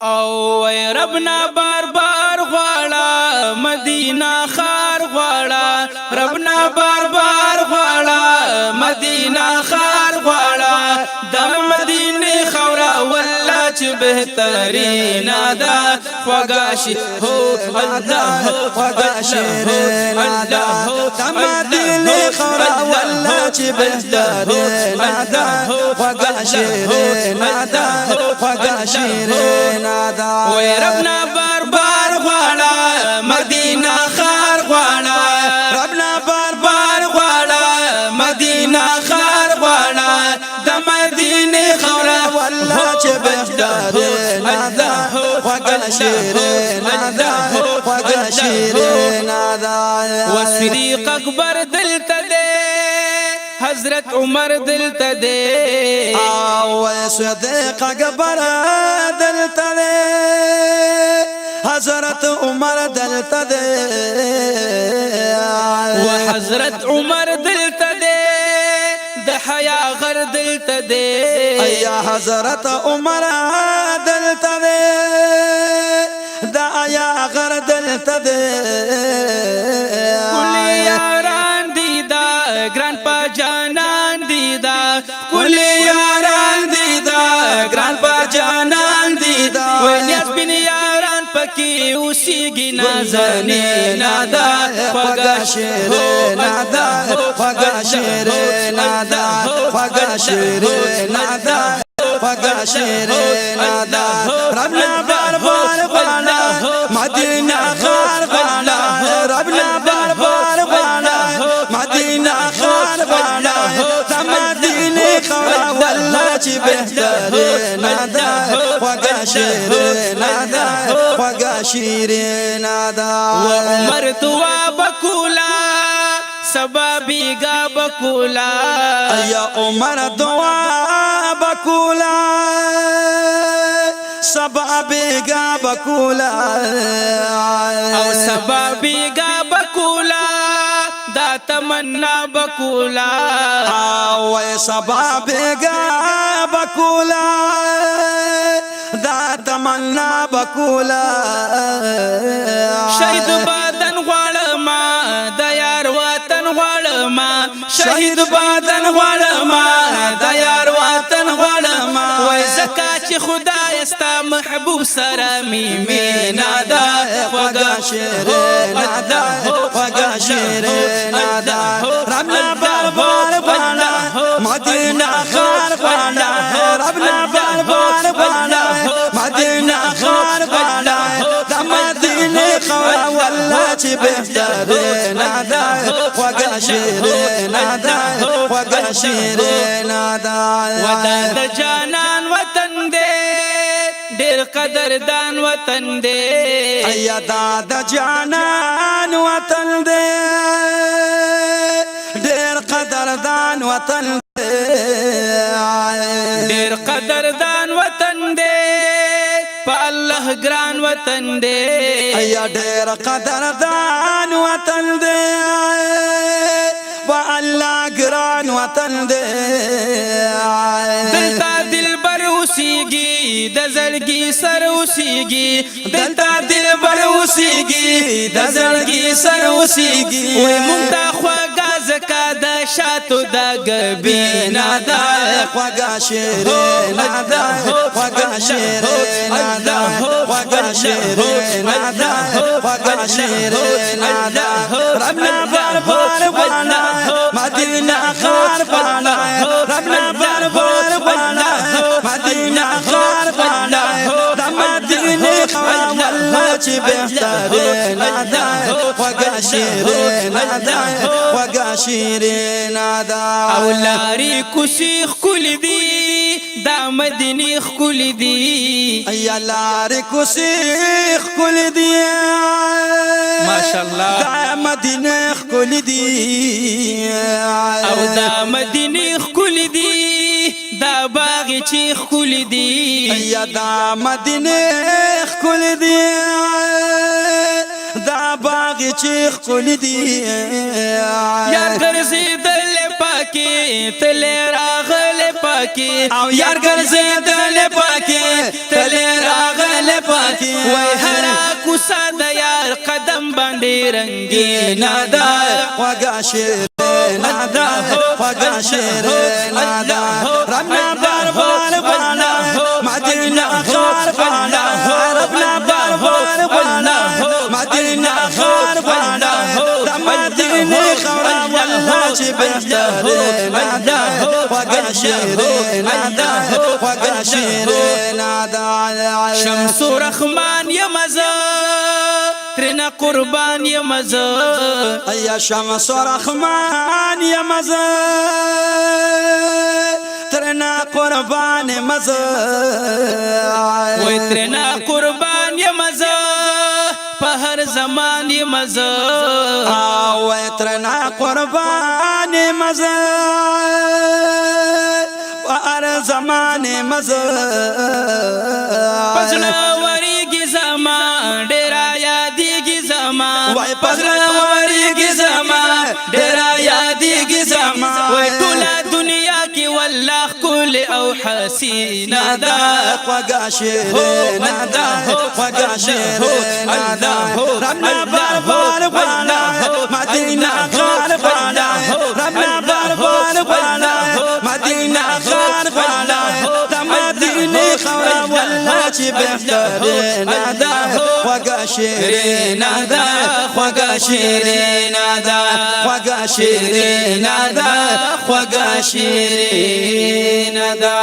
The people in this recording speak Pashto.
او وای ربنا باربار غواړه مدینه خار غواړه ربنا باربار غواړه مدینه خار غواړه د مدینه خوره والله چې بهترین ده خوږه هو الله خوږه شیرین ده د مدینه خوره والله چې بهترین ده خوږه شیرین ده خوږه شیرین وی ربنا باربار غواړه مدینه خار غواړه ربنا باربار غواړه مدینه خار غواړه د مدینه خوره والله چې بهترین ده خوږه شیرین ده خوږه شیرین ده و صدیق اکبر دلته دی حضرت عمر دلته دی او صدیق اکبر دلته دی حضرت عمر دلته دی و حضرت عمر دلته دی د حیا غر دلته دی یا حضرت عمر دلته دی د حیا غر دلته دی کلی یاران دی دا ګران په جانان دی دا کلی یاران دی دا ګران په جانان دی دا ولیاس بن یاران پکې اوسېږي نازنین ده خوږه شیرین ده خوږه شیرین ده خوږه شیرین ده خوږه شیرین ده ربنا باربار غواړه مدینه خار غواړه ربنا باربار غواړه مدینه خار غواړه د مدینه خوره والله چې بهترین ده خوږه شیرین ده خوږه شیرین ده و عمر دعا بکولا سبا بیگا بکولا یا عمر دعا بکولا سبا بیگا بکولا او سبا بیگا بکولا دا تمنا بکولا او سبا بیگا بکولا دا تمنا بکولا شهید بدن غواړم د یار وطن غواړم شهید بدن غواړم د یار وطن غواړم وای زکات چې خدای استا محبوب سره مینا ده خوږه شیرین ده خوږه شیرین ده ربنا باربار غواړه مدینه خار غواړه ربنا باربار غواړه مدینه خار غواړه د مدینه خوره والله چې بهترین ده خوږه شیرین ده خوږه شیرین ده وطن د جانان وطن دی ډېر قدردان وطن دی ایا دا د جانان وطن دی ډېر قدردان وطن دی ډېر قدردان وطن دی په الله ګران وطن دی ایا ډېر قدردان وطن دی په الله ګران وطن دی دلته دلبر اوسېږي د زړګي سر اوسېږي دلته دلبر اوسېږي د زړګي سر اوسېږي وای مونږ ته خوږه ځکه د شاتو د ګبینه ده خوږه شیرین ده خوږه شیرین ده خوږه شیرین ده خوږه شیرین ده ربنا باربار غواړه مدینه خار غواړه ربنا باربار غواړه مدینه خار غواړه د مدینه خوره والله چې بهترین ده خوږه شیرین ده خوږه شیرین ده او لارې کوڅې ښکلې دي دا مدینې ښکلې دي یا لارې کوڅې ښکلې دي ماشاءالله دا مدینه ښکلې دي او دا مدینې ښکلې دي دا باغچې ښکلې دي یا دا مدینه ښکلې دي دا باغچې ښکلې دي یار ګرځېدلې پاکې تلې راغلې پاکې او یار ګرځېدلې پاکې تلې راغلې پاکی وای هرا کوسا د یار قدم باندې رنگین دا خوږه شیرین دا خوږه شیرین دا ربنا باربار والا مدینه خار والا ربنا باربار والا مدینه خار والا مدینه خار والا چې بهترین دا خوږه شیرین دا خوږه شیرین دا شمس رحمان یمزه ترنا قربان یمزه یا شمس رحمان یمزه ترنا قربان مزه وای ترنا قربان یمزه په هر زمان یمزه وای ترنا قربان مزه په هر زمان مزه پزړه وریږي زمان ډېره یادېږي زمان وای پزړه وریږي زمان ډېره یادېږي زمان وای ټوله دنیا کې والله ښکلې او حسینه ده خوږه شیرینه ده خوږه شیرینه ده ربنا باربار والا مدینه خار والا ربنا باربار والا مدینه خار والا د مدینه خار والا چې بهترینه ده خوږه شیرینه ده خوږه شیرینه ده خوږه شیرینه ده خوږه شیرینه ده